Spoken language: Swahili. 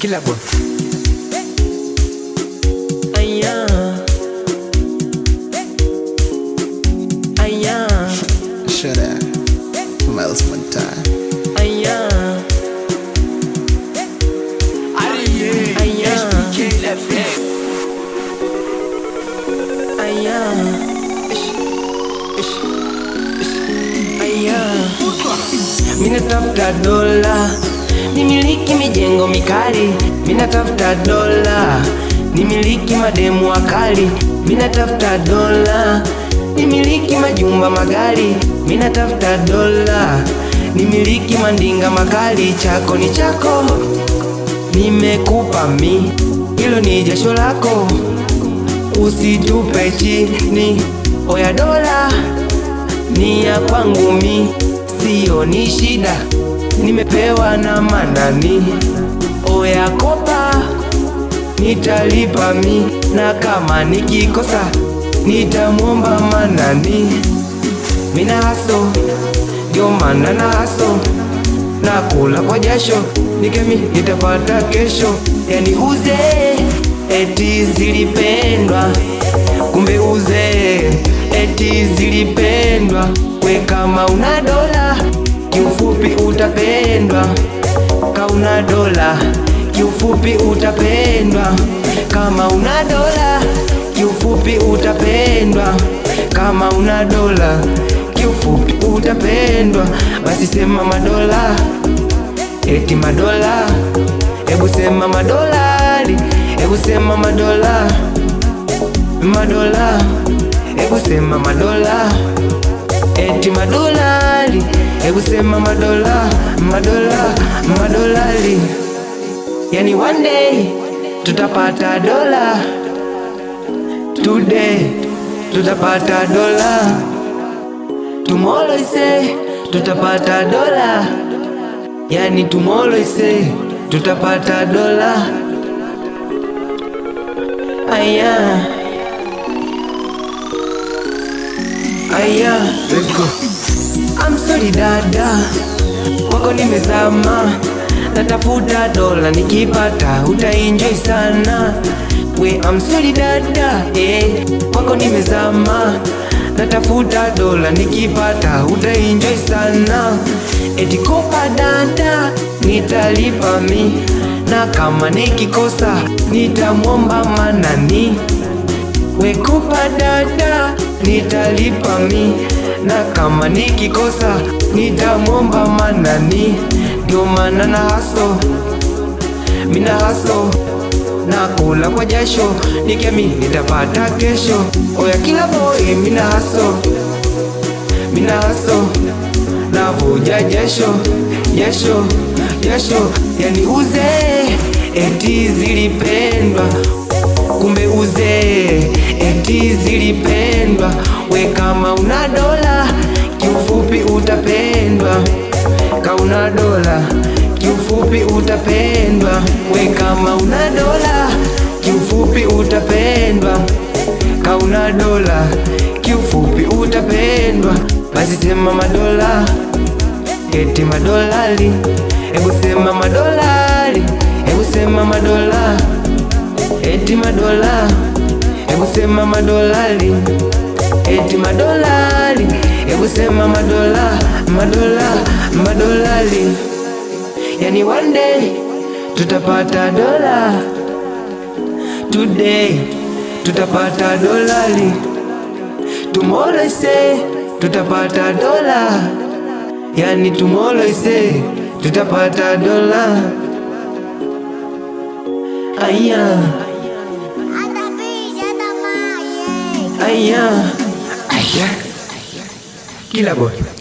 Kila boy. Shut up, Miles Montana. Mina tafuta dola, nimiliki mijengo mikali. Mina tafuta dola, nimiliki mademu wakali. Mina tafuta dola, nimiliki majumba magari. Mina tafuta dola, nimiliki mandinga makali. Chako ni chako, nimekupa mi, hilo ni jasho lako, usitupe chini. Oya dola, ni ya kwangu mi, sio ni shida, nimepewa na manani. Oya kopa, nitalipa mi, na kama nikikosa nitamwomba manani. Mina haso, ndio maana na haso, nakula kwa jasho, nikemi nitapata kesho. Yani uze, eti zilipendwa, kumbe uze, eti zilipendwa. We kama una dola, kiufupi utapendwa. Kama una dola, kiufupi utapendwa. Kama una dola, kiufupi utapendwa. Kama una dola, kiufupi utapendwa. Basi sema madola, eti madola. Ebu sema madolari, ebu sema madola. Madola, ebu sema madola. Eti madolari, ebu sema madola. Madola, madolari. Yani one day tutapata dola, today tutapata dola, tomorrow say tutapata dola. Yani tomorrow say tutapata dola. Let's go. I'm sorry dada, kwako nimezama, natafuta dola, nikipata utaenjoy sana. We I'm sorry dada, kwako nimezama, natafuta dola, nikipata utaenjoy sana. Eti kopa dada, nitalipa mi, na kama nikikosa nitamwomba manani. We kopa dada, nitalipa mi, na kama nikikosa nitamwomba manani. Ndio maana na haso, mina haso, nakula kwa jasho, nikemi nitapata kesho. Oya kila boy, mina haso, mina haso, navuja jasho, jasho, jasho. Yani uze, eti zilipendwa, kumbe uze, eti zilipendwa. We kama una dola, kiufupi utapendwa. Kama una dola, kiufupi utapendwa. We kama una dola, kiufupi utapendwa. Kama una dola, kiufupi utapendwa. Basi sema madola, eti madolari. Ebu sema madolari, ebu sema madola, eti madola. Ebu sema madolari, eti madolari. Ebu sema madola, madola, madolari. Yani one day tutapata dola, today tutapata dolari, tomorrow say tutapata dola. Yani tomorrow say tutapata dola. Kila boy.